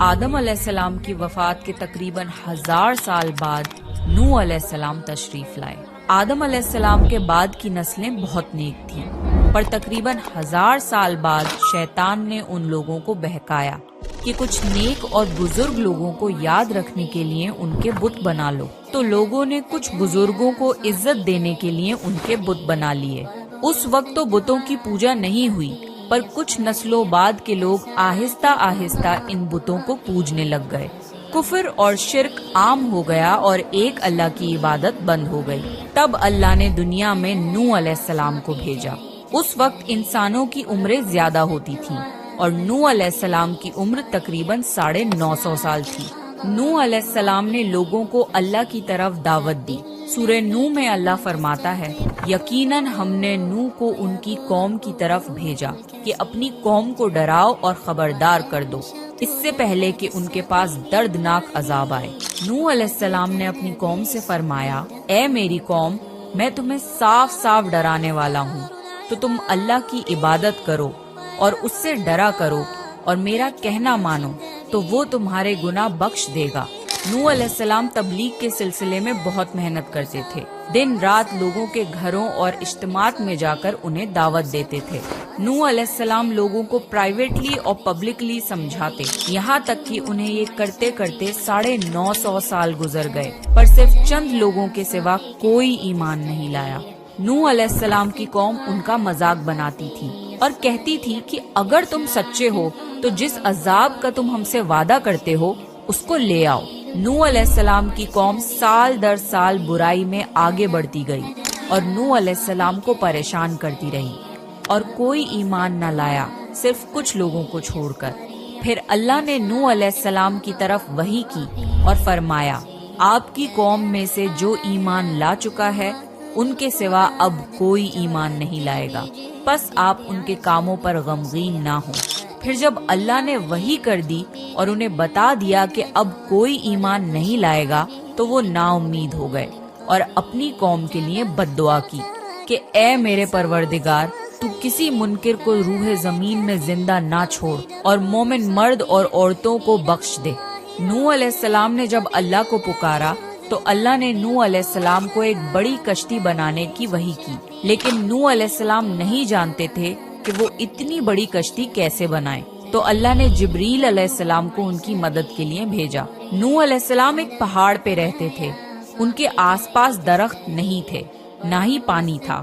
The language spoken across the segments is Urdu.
آدم علیہ السلام کی وفات کے تقریباً 1000 سال بعد نوح علیہ السلام تشریف لائے۔ آدم علیہ السلام کے بعد کی نسلیں بہت نیک تھیں، پر تقریباً 1000 سال بعد شیطان نے ان لوگوں کو بہکایا کہ کچھ نیک اور بزرگ لوگوں کو یاد رکھنے کے لیے ان کے بت بنا لو، تو لوگوں نے کچھ بزرگوں کو عزت دینے کے لیے ان کے بت بنا لیے۔ اس وقت تو بتوں کی پوجا نہیں ہوئی، پر کچھ نسلوں بعد کے لوگ آہستہ آہستہ ان بتوں کو پوجنے لگ گئے۔ کفر اور شرک عام ہو گیا اور ایک اللہ کی عبادت بند ہو گئی۔ تب اللہ نے دنیا میں نوح علیہ السلام کو بھیجا۔ اس وقت انسانوں کی عمریں زیادہ ہوتی تھیں اور نوح علیہ السلام کی عمر تقریباً 950 سال تھی۔ نوح علیہ السلام نے لوگوں کو اللہ کی طرف دعوت دی۔ سورہ نوح میں اللہ فرماتا ہے، یقیناً ہم نے نوح کو ان کی قوم کی طرف بھیجا کہ اپنی قوم کو ڈراؤ اور خبردار کر دو، اس سے پہلے کہ ان کے پاس دردناک عذاب آئے۔ نوح علیہ السلام نے اپنی قوم سے فرمایا، اے میری قوم، میں تمہیں صاف صاف ڈرانے والا ہوں، تو تم اللہ کی عبادت کرو اور اس سے ڈرا کرو اور میرا کہنا مانو، تو وہ تمہارے گناہ بخش دے گا۔ نوح علیہ السلام تبلیغ کے سلسلے میں بہت محنت کرتے تھے، دن رات لوگوں کے گھروں اور اجتماعات میں جا کر انہیں دعوت دیتے تھے۔ نوح علیہ السلام لوگوں کو پرائیویٹلی اور پبلکلی سمجھاتے، یہاں تک کہ انہیں یہ کرتے کرتے 950 سال گزر گئے، پر صرف چند لوگوں کے سوا کوئی ایمان نہیں لایا۔ نوح علیہ السلام کی قوم ان کا مذاق بناتی تھی اور کہتی تھی کہ اگر تم سچے ہو تو جس عذاب کا تم ہم سے وعدہ کرتے ہو اس کو لے آؤ۔ نوح علیہ السلام کی قوم سال در سال برائی میں آگے بڑھتی گئی اور نوح علیہ السلام کو پریشان کرتی رہی، اور کوئی ایمان نہ لایا، صرف کچھ لوگوں کو چھوڑ کر۔ پھر اللہ نے نوح علیہ السلام کی طرف وحی کی اور فرمایا، آپ کی قوم میں سے جو ایمان لا چکا ہے ان کے سوا اب کوئی ایمان نہیں لائے گا، پس آپ ان کے کاموں پر غمگین نہ ہوں۔ پھر جب اللہ نے وحی کر دی اور انہیں بتا دیا کہ اب کوئی ایمان نہیں لائے گا، تو وہ نا امید ہو گئے اور اپنی قوم کے لیے بد دعا کی کہ اے میرے پروردگار، تو کسی منکر کو روح زمین میں زندہ نہ چھوڑ اور مومن مرد اور عورتوں کو بخش دے۔ نوح علیہ السلام نے جب اللہ کو پکارا تو اللہ نے نوح علیہ السلام کو ایک بڑی کشتی بنانے کی وحی کی، لیکن نوح علیہ السلام نہیں جانتے تھے کہ وہ اتنی بڑی کشتی کیسے بنائیں، تو اللہ نے جبریل علیہ السلام کو ان کی مدد کے لیے بھیجا۔ نوح علیہ السلام ایک پہاڑ پہ رہتے تھے، ان کے آس پاس درخت نہیں تھے، نہ ہی پانی تھا۔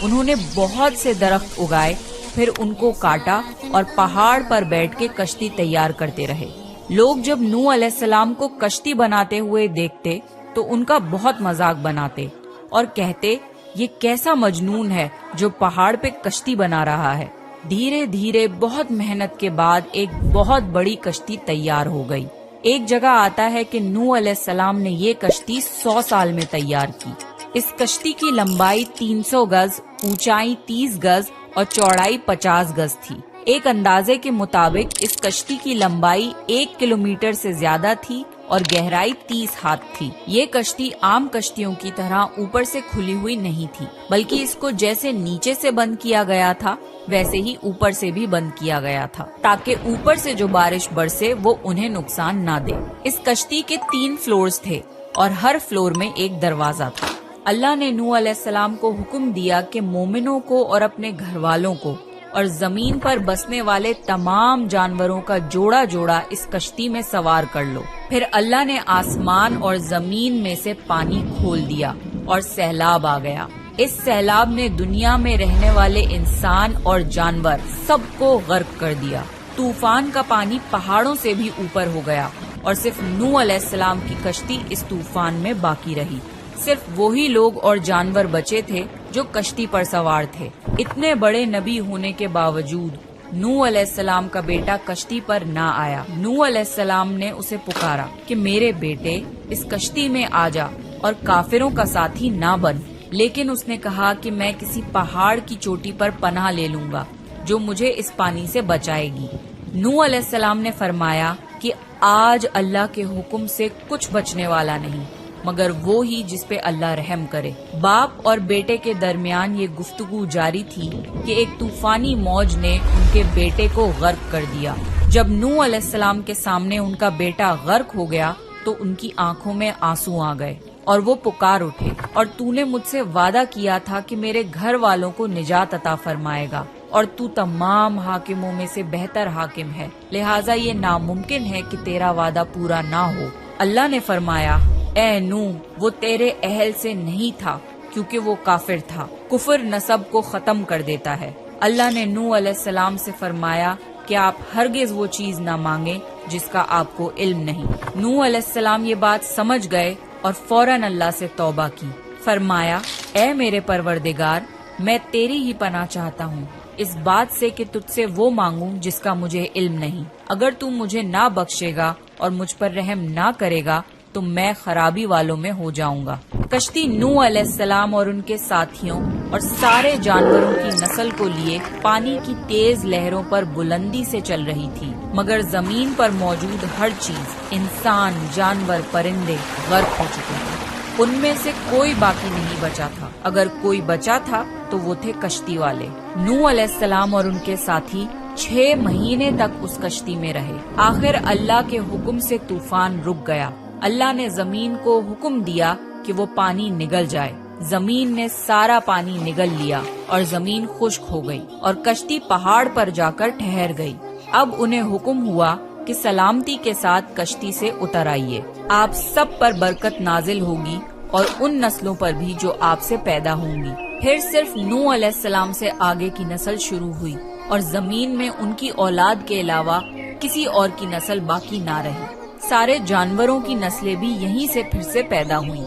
انہوں نے بہت سے درخت اگائے، پھر ان کو کاٹا اور پہاڑ پر بیٹھ کے کشتی تیار کرتے رہے۔ لوگ جب نوح علیہ السلام کو کشتی بناتے ہوئے دیکھتے تو ان کا بہت مذاق بناتے اور کہتے، یہ کیسا مجنون ہے جو پہاڑ پہ کشتی بنا رہا ہے۔ دھیرے دھیرے بہت محنت کے بعد ایک بہت بڑی کشتی تیار ہو گئی۔ ایک جگہ آتا ہے کہ نوح علیہ السلام نے یہ کشتی 100 سال میں تیار کی۔ اس کشتی کی لمبائی 300 گز، اونچائی 30 گز اور چوڑائی 50 گز تھی۔ ایک اندازے کے مطابق اس کشتی کی لمبائی 1 کلومیٹر سے زیادہ تھی اور گہرائی 30 ہاتھ تھی۔ یہ کشتی عام کشتیوں کی طرح اوپر سے کھلی ہوئی نہیں تھی، بلکہ اس کو جیسے نیچے سے بند کیا گیا تھا ویسے ہی اوپر سے بھی بند کیا گیا تھا، تاکہ اوپر سے جو بارش برسے وہ انہیں نقصان نہ دے۔ اس کشتی کے 3 فلورز تھے اور ہر فلور میں ایک دروازہ تھا۔ اللہ نے نوح علیہ السلام کو حکم دیا کہ مومنوں کو اور اپنے گھر والوں کو اور زمین پر بسنے والے تمام جانوروں کا جوڑا جوڑا اس کشتی میں سوار کر لو۔ پھر اللہ نے آسمان اور زمین میں سے پانی کھول دیا اور سیلاب آ گیا۔ اس سیلاب نے دنیا میں رہنے والے انسان اور جانور سب کو غرق کر دیا۔ طوفان کا پانی پہاڑوں سے بھی اوپر ہو گیا اور صرف نوح علیہ السلام کی کشتی اس طوفان میں باقی رہی۔ صرف وہی لوگ اور جانور بچے تھے جو کشتی پر سوار تھے۔ اتنے بڑے نبی ہونے کے باوجود نوح علیہ السلام کا بیٹا کشتی پر نہ آیا۔ نوح علیہ السلام نے اسے پکارا کہ میرے بیٹے اس کشتی میں آ جا اور کافروں کا ساتھی نہ بن، لیکن اس نے کہا کہ میں کسی پہاڑ کی چوٹی پر پناہ لے لوں گا جو مجھے اس پانی سے بچائے گی۔ نوح علیہ السلام نے فرمایا کہ آج اللہ کے حکم سے کچھ بچنے والا نہیں، مگر وہ ہی جس پہ اللہ رحم کرے۔ باپ اور بیٹے کے درمیان یہ گفتگو جاری تھی کہ ایک طوفانی موج نے ان کے بیٹے کو غرق کر دیا۔ جب نوح علیہ السلام کے سامنے ان کا بیٹا غرق ہو گیا تو ان کی آنکھوں میں آنسو آ گئے اور وہ پکار اٹھے، اور تو نے مجھ سے وعدہ کیا تھا کہ میرے گھر والوں کو نجات عطا فرمائے گا، اور تو تمام حاکموں میں سے بہتر حاکم ہے، لہٰذا یہ ناممکن ہے کہ تیرا وعدہ پورا نہ ہو۔ اللہ نے فرمایا، اے نوح، وہ تیرے اہل سے نہیں تھا کیونکہ وہ کافر تھا۔ کفر نسب کو ختم کر دیتا ہے۔ اللہ نے نوح علیہ السلام سے فرمایا کہ آپ ہرگز وہ چیز نہ مانگیں جس کا آپ کو علم نہیں۔ نوح علیہ السلام یہ بات سمجھ گئے اور فوراً اللہ سے توبہ کی۔ فرمایا، اے میرے پروردگار، میں تیری ہی پناہ چاہتا ہوں اس بات سے کہ تجھ سے وہ مانگوں جس کا مجھے علم نہیں۔ اگر تو مجھے نہ بخشے گا اور مجھ پر رحم نہ کرے گا تو میں خرابی والوں میں ہو جاؤں گا۔ کشتی نوح علیہ السلام اور ان کے ساتھیوں اور سارے جانوروں کی نسل کو لیے پانی کی تیز لہروں پر بلندی سے چل رہی تھی، مگر زمین پر موجود ہر چیز، انسان، جانور، پرندے غرق ہو چکے تھے۔ ان میں سے کوئی باقی نہیں بچا تھا، اگر کوئی بچا تھا تو وہ تھے کشتی والے۔ نوح علیہ السلام اور ان کے ساتھی 6 مہینے تک اس کشتی میں رہے۔ آخر اللہ کے حکم سے طوفان رک گیا۔ اللہ نے زمین کو حکم دیا کہ وہ پانی نگل جائے۔ زمین نے سارا پانی نگل لیا اور زمین خشک ہو گئی اور کشتی پہاڑ پر جا کر ٹھہر گئی۔ اب انہیں حکم ہوا کہ سلامتی کے ساتھ کشتی سے اتر آئیے، آپ سب پر برکت نازل ہوگی اور ان نسلوں پر بھی جو آپ سے پیدا ہوں گی۔ پھر صرف نوح علیہ السلام سے آگے کی نسل شروع ہوئی اور زمین میں ان کی اولاد کے علاوہ کسی اور کی نسل باقی نہ رہی۔ سارے جانوروں کی نسلیں بھی یہیں سے پھر سے پیدا ہوئیں۔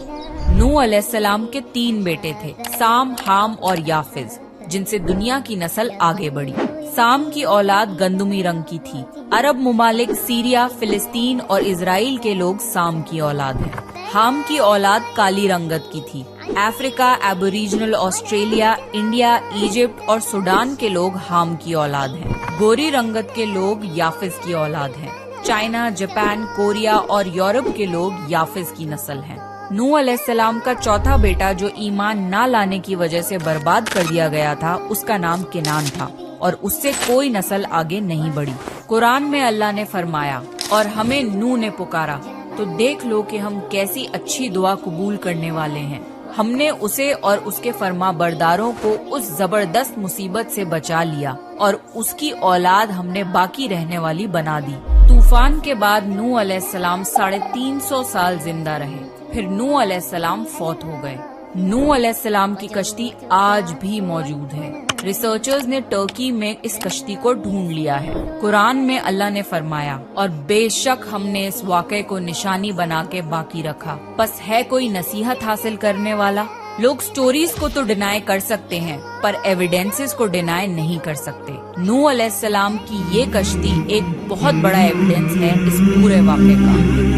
نوح علیہ السلام کے 3 بیٹے تھے، سام، حام اور یافز، جن سے دنیا کی نسل آگے بڑھی۔ سام کی اولاد گندمی رنگ کی تھی۔ عرب ممالک سیریا، فلسطین اور اسرائیل کے لوگ سام کی اولاد ہیں۔ حام کی اولاد کالی رنگت کی تھی۔ افریقہ، ایبوریجنل آسٹریلیا، انڈیا، ایجپٹ اور سوڈان کے لوگ حام کی اولاد ہیں۔ گوری رنگت کے لوگ یافز کی اولاد ہیں۔ چائنا، جاپان، کوریا اور یورپ کے لوگ یافز کی نسل ہیں۔ نوح علیہ السلام کا چوتھا بیٹا جو ایمان نہ لانے کی وجہ سے برباد کر دیا گیا تھا، اس کا نام کنان تھا، اور اس سے کوئی نسل آگے نہیں بڑھی۔ قرآن میں اللہ نے فرمایا، اور ہمیں نوح نے پکارا تو دیکھ لو کہ ہم کیسی اچھی دعا قبول کرنے والے ہیں۔ ہم نے اسے اور اس کے فرما برداروں کو اس زبردست مصیبت سے بچا لیا اور اس کی اولاد ہم نے باقی رہنے والی بنا دی۔ طوفان کے بعد نوح علیہ السلام 350 سال زندہ رہے، پھر نوح علیہ السلام فوت ہو گئے۔ نوح علیہ السلام کی کشتی آج بھی موجود ہے۔ ریسرچرز نے ترکی میں اس کشتی کو ڈھونڈ لیا ہے۔ قرآن میں اللہ نے فرمایا، اور بے شک ہم نے اس واقعے کو نشانی بنا کے باقی رکھا، پس ہے کوئی نصیحت حاصل کرنے والا؟ لوگ سٹوریز کو تو ڈینائی کر سکتے ہیں پر ایویڈنسز کو ڈینائی نہیں کر سکتے۔ نوح علیہ السلام کی یہ کشتی ایک بہت بڑا ایویڈنس ہے اس پورے واقعے کا۔